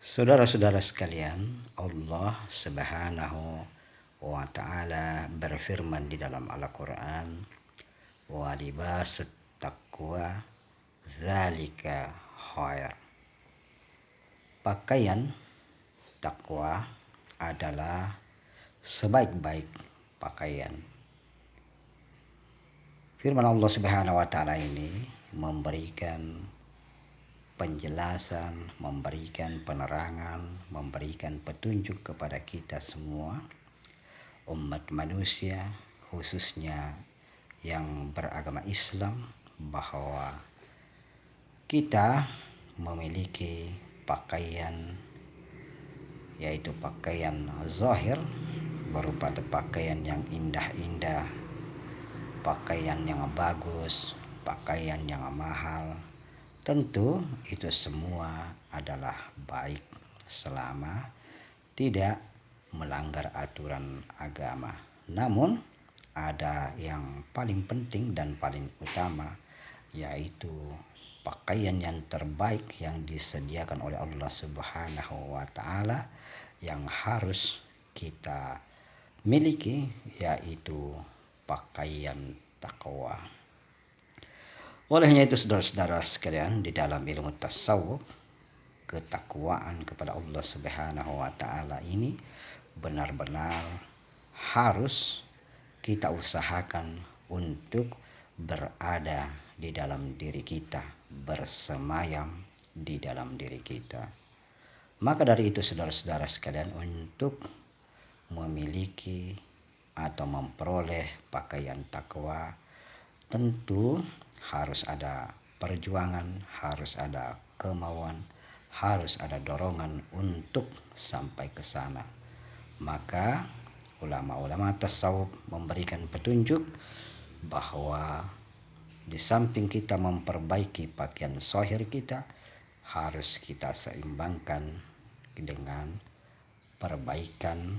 Saudara-saudara sekalian, Allah Subhanahu wa Ta'ala berfirman di dalam Al-Quran, wa libasut taqwa zalika khair. Pakaian takwa adalah sebaik-baik pakaian. Firman Allah Subhanahu wa Ta'ala ini memberikan penjelasan, memberikan penerangan, memberikan petunjuk kepada kita semua umat manusia, khususnya yang beragama Islam, bahwa kita memiliki pakaian, yaitu pakaian zahir, berupa pakaian yang indah-indah, pakaian yang bagus, pakaian yang mahal. Tentu itu semua adalah baik selama tidak melanggar aturan agama. Namun ada yang paling penting dan paling utama, yaitu pakaian yang terbaik yang disediakan oleh Allah Subhanahu wa Ta'ala yang harus kita miliki, yaitu pakaian takwa. Olehnya itu saudara-saudara sekalian, di dalam ilmu tasawuf, ketakwaan kepada Allah Subhanahu wa Ta'ala ini benar-benar harus kita usahakan untuk berada di dalam diri kita, bersemayam di dalam diri kita. Maka dari itu saudara-saudara sekalian, untuk memiliki atau memperoleh pakaian takwa, tentu harus ada perjuangan, harus ada kemauan, harus ada dorongan untuk sampai ke sana. Maka ulama-ulama tasawuf memberikan petunjuk bahwa di samping kita memperbaiki pakaian zahir kita, harus kita seimbangkan dengan perbaikan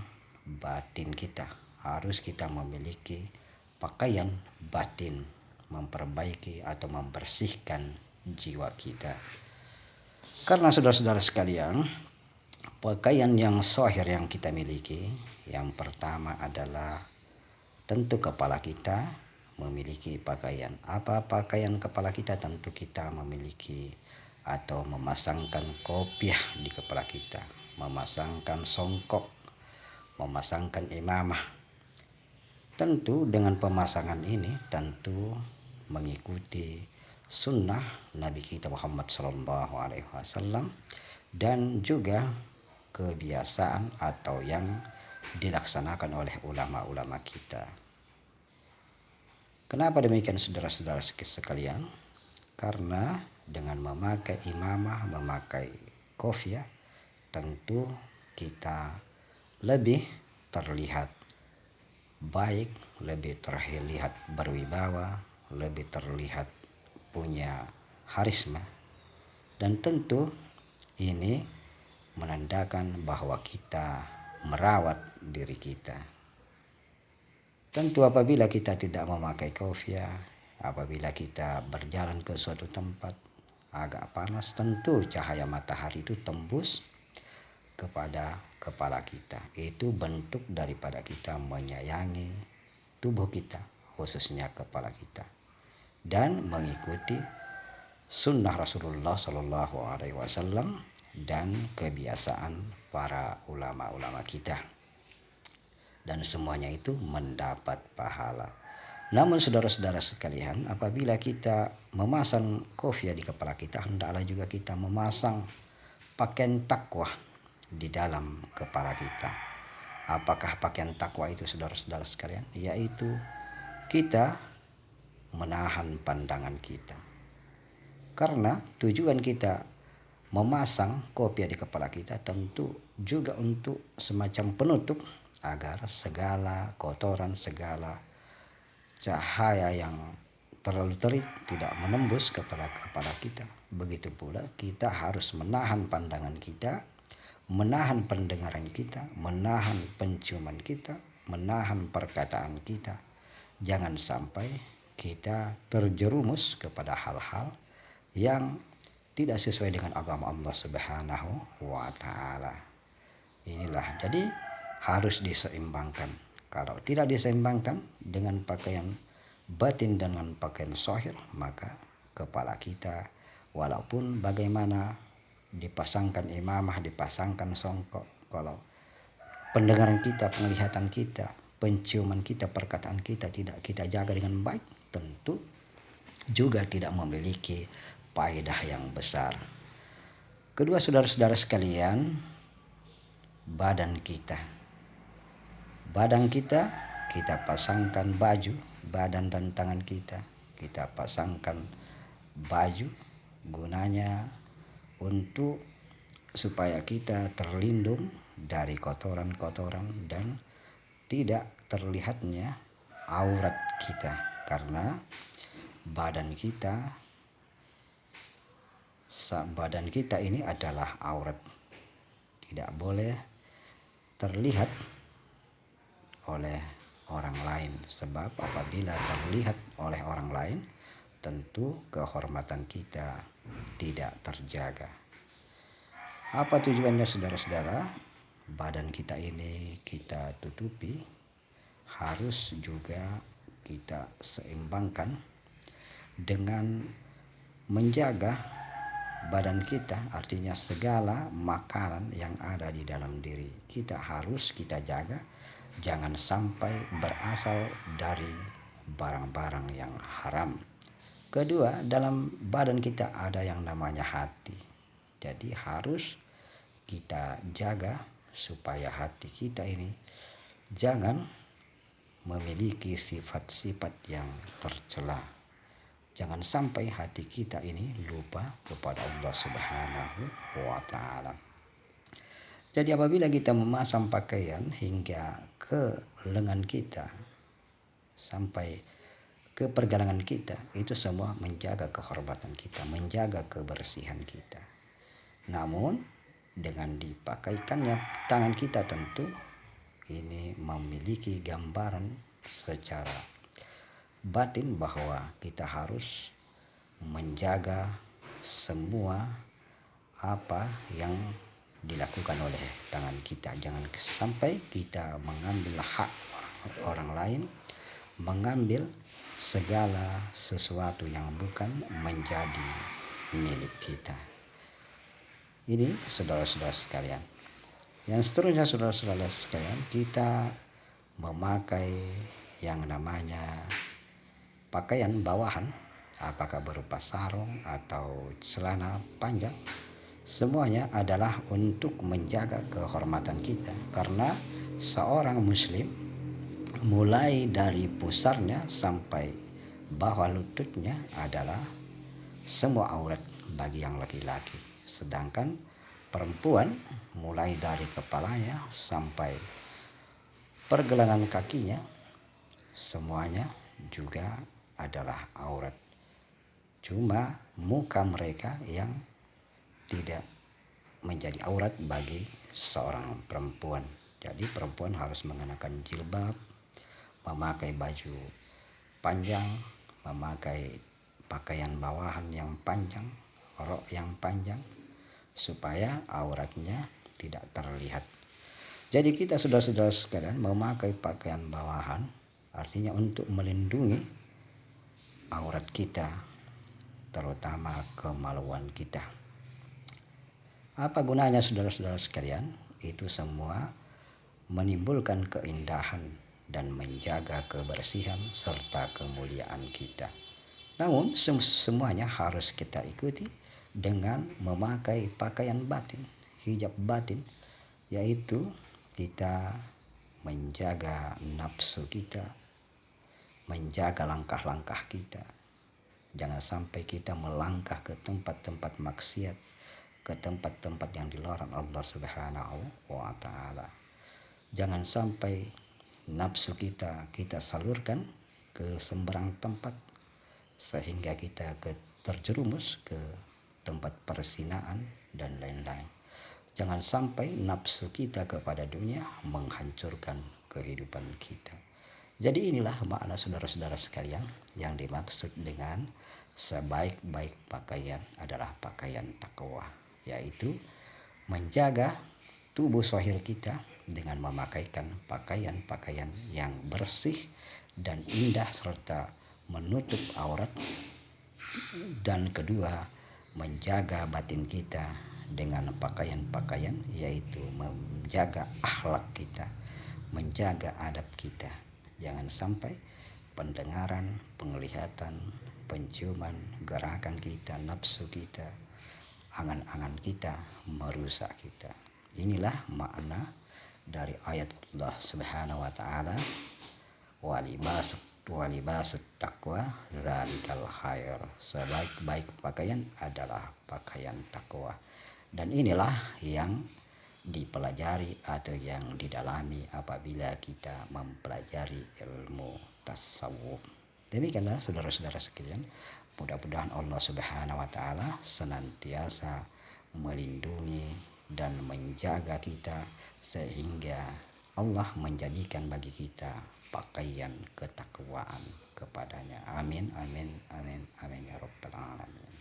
batin kita. Harus kita memiliki pakaian batin, memperbaiki atau membersihkan jiwa kita. Karena saudara-saudara sekalian, pakaian yang zahir yang kita miliki, yang pertama adalah tentu kepala kita memiliki pakaian. Apa pakaian kepala kita? Tentu kita memiliki atau memasangkan kopiah di kepala kita, memasangkan songkok, memasangkan imamah. Tentu dengan pemasangan ini tentu mengikuti sunnah Nabi kita Muhammad SAW dan juga kebiasaan atau yang dilaksanakan oleh ulama-ulama kita. Kenapa demikian saudara-saudara sekalian? Karena dengan memakai imamah, memakai kopiah, tentu kita lebih terlihat baik, lebih terlihat berwibawa, lebih terlihat punya harisma, dan tentu ini menandakan bahwa kita merawat diri kita. Tentu apabila kita tidak memakai kopiah, apabila kita berjalan ke suatu tempat agak panas, tentu cahaya matahari itu tembus kepada kepala kita. Itu bentuk daripada kita menyayangi tubuh kita, khususnya kepala kita, dan mengikuti sunnah Rasulullah SAW dan kebiasaan para ulama-ulama kita. Dan semuanya itu mendapat pahala. Namun saudara-saudara sekalian, apabila kita memasang kopiah di kepala kita, hendaklah juga kita memasang pakaian takwa di dalam kepala kita. Apakah pakaian takwa itu saudara-saudara sekalian? Yaitu kita menahan pandangan kita. Karena tujuan kita memasang kopiah di kepala kita tentu juga untuk semacam penutup agar segala kotoran, segala cahaya yang terlalu terik tidak menembus kepada kepala kita. Begitu pula kita harus menahan pandangan kita, menahan pendengaran kita, menahan penciuman kita, menahan perkataan kita. Jangan sampai kita terjerumus kepada hal-hal yang tidak sesuai dengan agama Allah Subhanahu wa taala. Inilah, jadi harus diseimbangkan. Kalau tidak diseimbangkan dengan pakaian batin dengan pakaian zahir, maka kepala kita walaupun bagaimana dipasangkan imamah, dipasangkan songkok, kalau pendengaran kita, penglihatan kita, penciuman kita, perkataan kita tidak kita jaga dengan baik, tentu juga tidak memiliki faedah yang besar. Kedua, saudara-saudara sekalian, badan kita. Badan kita, kita pasangkan baju, badan dan tangan kita pasangkan baju, gunanya untuk supaya kita terlindung dari kotoran-kotoran dan tidak terlihatnya aurat kita, karena badan kita ini adalah aurat, tidak boleh terlihat oleh orang lain, sebab apabila terlihat oleh orang lain tentu kehormatan kita tidak terjaga. Apa tujuannya, saudara-saudara? Badan kita ini kita tutupi, harus juga kita seimbangkan dengan menjaga badan kita, artinya segala makanan yang ada di dalam diri kita harus kita jaga, jangan sampai berasal dari barang-barang yang haram. Kedua, dalam badan kita ada yang namanya hati, jadi harus kita jaga supaya hati kita ini jangan memiliki sifat-sifat yang tercela. Jangan sampai hati kita ini lupa kepada Allah Subhanahu wa taala. Jadi apabila kita memasang pakaian hingga ke lengan kita sampai ke pergelangan kita, itu semua menjaga kehormatan kita, menjaga kebersihan kita. Namun dengan dipakaikannya tangan kita, tentu ini memiliki gambaran secara batin bahwa kita harus menjaga semua apa yang dilakukan oleh tangan kita. Jangan sampai kita mengambil hak orang lain, mengambil segala sesuatu yang bukan menjadi milik kita. Ini saudara-saudara sekalian. Yang seterusnya, saudara-saudara sekalian, kita memakai yang namanya pakaian bawahan, apakah berupa sarung atau celana panjang, semuanya adalah untuk menjaga kehormatan kita, karena seorang muslim mulai dari pusarnya sampai bawah lututnya adalah semua aurat bagi yang laki-laki, sedangkan perempuan mulai dari kepalanya sampai pergelangan kakinya semuanya juga adalah aurat. Cuma muka mereka yang tidak menjadi aurat bagi seorang perempuan. Jadi perempuan harus mengenakan jilbab, memakai baju panjang, memakai pakaian bawahan yang panjang, rok yang panjang, supaya auratnya tidak terlihat. Jadi kita saudara-saudara sekalian memakai pakaian bawahan artinya untuk melindungi aurat kita, terutama kemaluan kita. Apa gunanya, saudara-saudara sekalian? Itu semua menimbulkan keindahan dan menjaga kebersihan serta kemuliaan kita. Namun semuanya harus kita ikuti dengan memakai pakaian batin, hijab batin, yaitu kita menjaga nafsu kita, menjaga langkah-langkah kita. Jangan sampai kita melangkah ke tempat-tempat maksiat, ke tempat-tempat yang dilarang Allah Subhanahu wa taala. Jangan sampai nafsu kita salurkan ke sembarang tempat sehingga kita terjerumus ke tempat perzinaan dan lain-lain. Jangan sampai nafsu kita kepada dunia menghancurkan kehidupan kita. Jadi inilah makna, saudara-saudara sekalian, yang dimaksud dengan sebaik-baik pakaian adalah pakaian takwa, yaitu menjaga tubuh zahir kita dengan memakaikan pakaian-pakaian yang bersih dan indah serta menutup aurat. Dan kedua, menjaga batin kita dengan pakaian-pakaian, yaitu menjaga akhlak kita, menjaga adab kita. Jangan sampai pendengaran, penglihatan, penciuman, gerakan kita, nafsu kita, angan-angan kita merusak kita. Inilah makna dari ayat Allah Subhanahu wa taala, walibasut taqwa zalikal khair. Sebaik-baik pakaian adalah pakaian takwa. Dan inilah yang dipelajari atau yang didalami apabila kita mempelajari ilmu tasawuf. Demikianlah saudara-saudara sekalian, mudah-mudahan Allah Subhanahu wa taala senantiasa melindungi dan menjaga kita sehingga Allah menjadikan bagi kita pakaian ketakwaan kepadanya. Amin, amin, amin, amin ya rabbal alamin.